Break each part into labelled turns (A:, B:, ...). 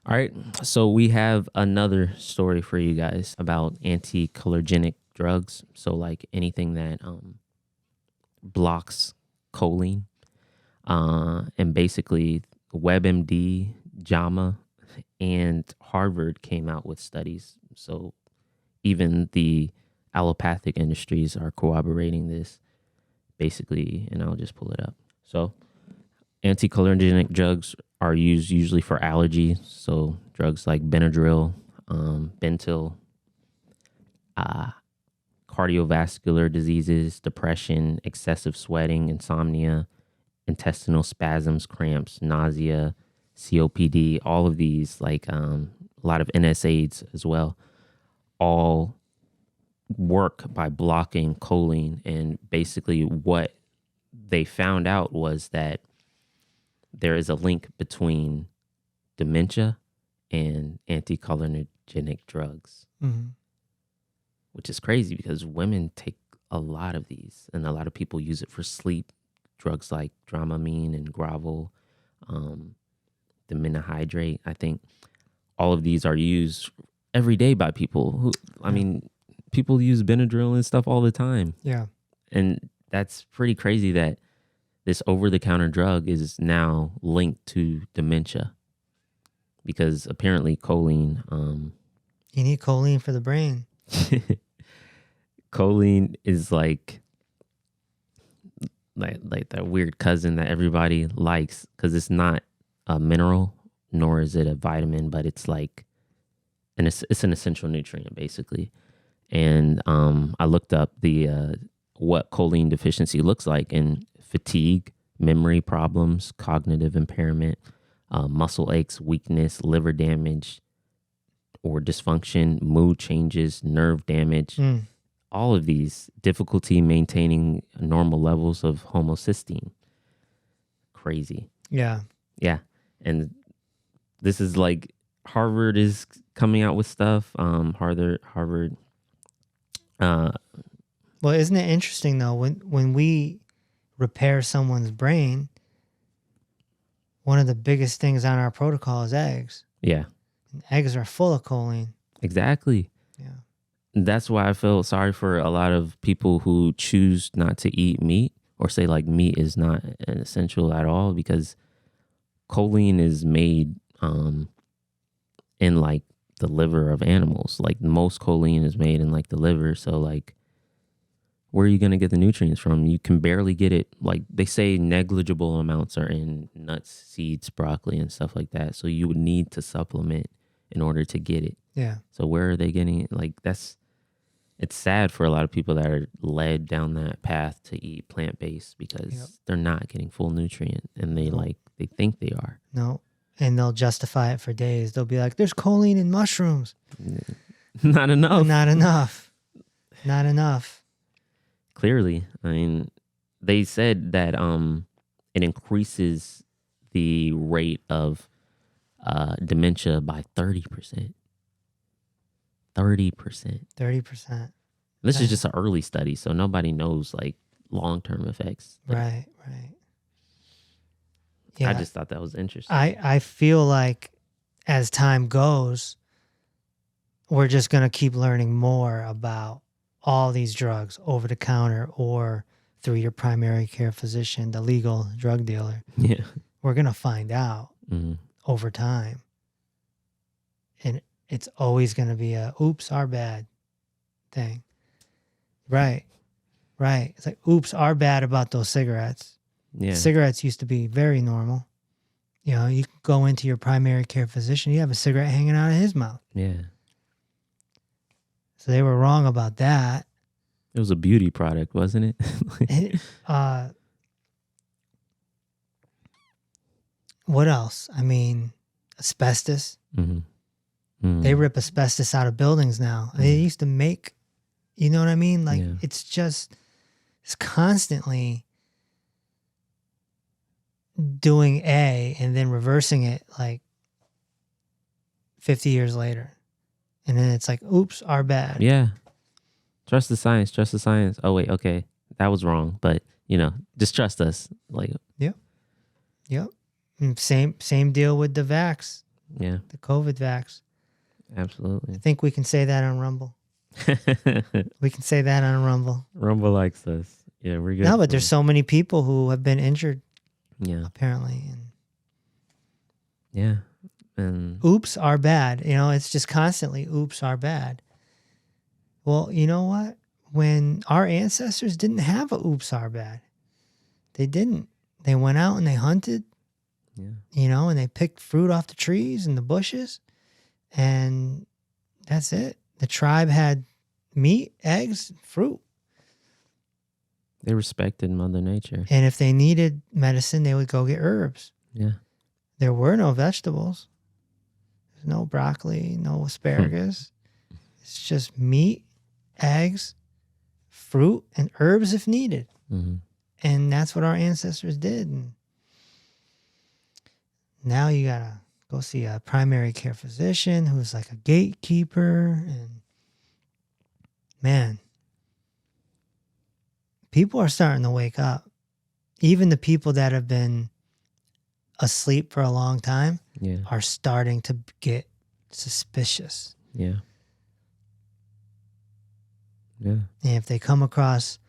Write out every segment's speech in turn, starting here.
A: All right. So we have another story for you guys about anti-cholinogenic drugs. So like anything that blocks choline. And basically WebMD, JAMA, and Harvard came out with studies. So even the allopathic industries are corroborating this basically, and I'll just pull it up. So anticholinergic drugs are used usually for allergy. So drugs like Benadryl, Bentyl, cardiovascular diseases, depression, excessive sweating, insomnia, intestinal spasms, cramps, nausea, COPD, all of these, like a lot of NSAIDs as well, all work by blocking choline. And basically what they found out was that there is a link between dementia and anticholinergic drugs, which is crazy because women take a lot of these and a lot of people use it for sleep. Drugs like Dramamine and Gravel, dimenohydrate. I think all of these are used every day by people who, I mean, people use Benadryl and stuff all the time.
B: Yeah.
A: And that's pretty crazy that this over-the-counter drug is now linked to dementia because apparently choline...
B: you need choline for the brain.
A: Choline is like that weird cousin that everybody likes because it's not a mineral, nor is it a vitamin, but it's like it's an essential nutrient basically. And I looked up the what choline deficiency looks like, and fatigue, memory problems, cognitive impairment, muscle aches, weakness, liver damage or dysfunction, mood changes, nerve damage. All of these, difficulty maintaining normal levels of homocysteine. Crazy.
B: Yeah.
A: Yeah. And this is like Harvard is coming out with stuff. Harvard.
B: Well, isn't it interesting though, when we repair someone's brain, one of the biggest things on our protocol is eggs.
A: Yeah.
B: And eggs are full of choline.
A: Exactly.
B: Yeah.
A: That's why I feel sorry for a lot of people who choose not to eat meat or say like meat is not an essential at all, because choline is made in like the liver of animals. Like most choline is made in like the liver. So like, where are you going to get the nutrients from? You can barely get it. Like they say negligible amounts are in nuts, seeds, broccoli and stuff like that. So you would need to supplement in order to get it.
B: Yeah.
A: So where are they getting it? Like it's sad for a lot of people that are led down that path to eat plant-based because they're not getting full nutrient and they think they are.
B: No. And they'll justify it for days. They'll be like, there's choline in mushrooms.
A: Not enough.
B: Not enough. Not enough.
A: Clearly. I mean, they said that it increases the rate of dementia by 30%. 30%.
B: 30%.
A: This is just an early study, so nobody knows like long-term effects.
B: Right. Yeah.
A: I just thought that was interesting.
B: I feel like as time goes, we're just going to keep learning more about all these drugs over the counter or through your primary care physician, the legal drug dealer.
A: Yeah.
B: We're going to find out over time. And it's always going to be a oops, our bad thing. Right. It's like, oops, our bad about those cigarettes.
A: Yeah.
B: Cigarettes used to be very normal. You know, you go into your primary care physician, you have a cigarette hanging out of his mouth.
A: Yeah.
B: So they were wrong about that.
A: It was a beauty product, wasn't it?
B: What else? I mean, asbestos. They rip asbestos out of buildings now. They used to make, you know what I mean? Like it's constantly doing A and then reversing it like 50 years later. And then it's like, oops, our bad.
A: Yeah. Trust the science. Oh, wait, okay. That was wrong. But, just trust us. Like,
B: Yep. And same deal with the vax.
A: Yeah.
B: The COVID vax.
A: Absolutely.
B: I think we can say that on Rumble. We can say that on Rumble.
A: Rumble likes us. Yeah, we're good.
B: No, but there's so many people who have been injured.
A: Yeah.
B: Apparently. And
A: yeah. And
B: oops are bad. You know, it's just constantly oops are bad. Well, you know what? When our ancestors didn't have a oops are bad. They didn't. They went out and they hunted.
A: Yeah.
B: You know, and they picked fruit off the trees and the bushes. And that's it. The tribe had meat, eggs, fruit.
A: They respected Mother Nature.
B: And if they needed medicine, they would go get herbs.
A: Yeah.
B: There were no vegetables. There's no broccoli, no asparagus. It's just meat, eggs, fruit, and herbs if needed.
A: Mm-hmm.
B: And that's what our ancestors did. And now you got to go see a primary care physician who's like a gatekeeper. And man, people are starting to wake up. Even the people that have been asleep for a long time are starting to get suspicious.
A: Yeah. Yeah.
B: And if they come across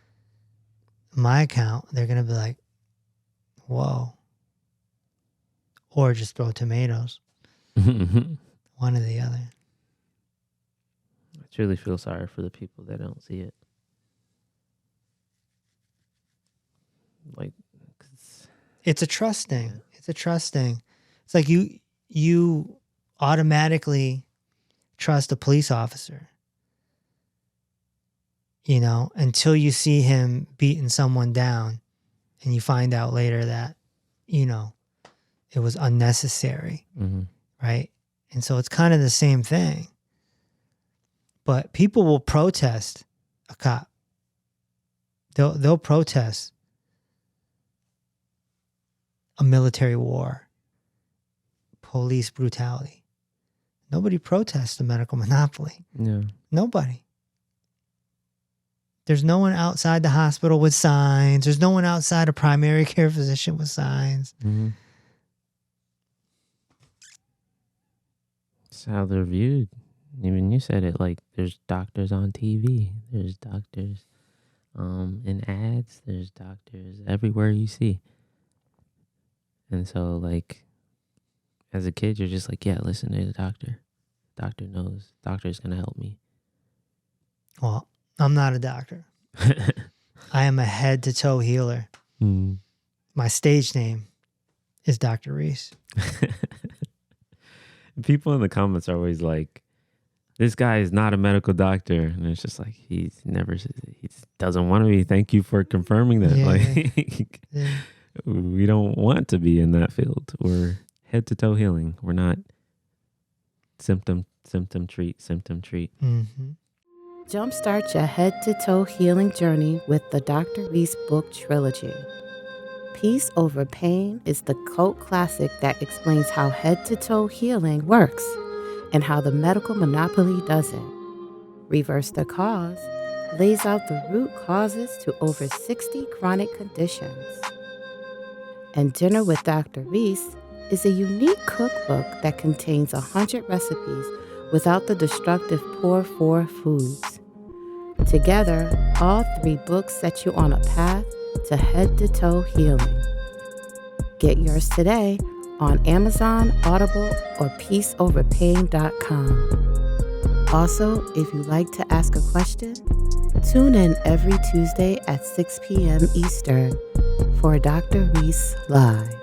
B: my account, they're going to be like, whoa. Or just throw tomatoes. One or the other.
A: I truly feel sorry for the people that don't see it. Like,
B: it's a trust thing. It's a trust thing. It's like you automatically trust a police officer, you know, until you see him beating someone down and you find out later that, you know, it was unnecessary, right? And so it's kind of the same thing. But people will protest a cop. They'll protest a military war, police brutality. Nobody protests the medical monopoly.
A: Yeah.
B: Nobody. There's no one outside the hospital with signs. There's no one outside a primary care physician with signs.
A: Mm-hmm. It's how they're viewed. Even you said it, like there's doctors on TV. There's doctors in ads. There's doctors everywhere you see. And so, like, as a kid, you're just like, yeah, listen to the doctor. Doctor knows. Doctor's going to help me.
B: Well, I'm not a doctor. I am a head-to-toe healer.
A: Mm.
B: My stage name is Dr. Reese.
A: People in the comments are always like, this guy is not a medical doctor. And it's just like, he doesn't want to be. Thank you for confirming that.
B: Yeah.
A: We don't want to be in that field. We're head to toe healing. We're not symptom treat.
B: Mm-hmm.
C: Jumpstart your head to toe healing journey with the Dr. Reese book trilogy. Peace Over Pain is the cult classic that explains how head to toe healing works and how the medical monopoly doesn't. Reverse the Cause lays out the root causes to over 60 chronic conditions. And Dinner with Dr. Reese is a unique cookbook that contains 100 recipes without the destructive pour for foods. Together, all 3 books set you on a path to head-to-toe healing. Get yours today on Amazon, Audible, or peaceoverpain.com. Also, if you'd like to ask a question, tune in every Tuesday at 6 p.m. Eastern for Dr. Reese Live.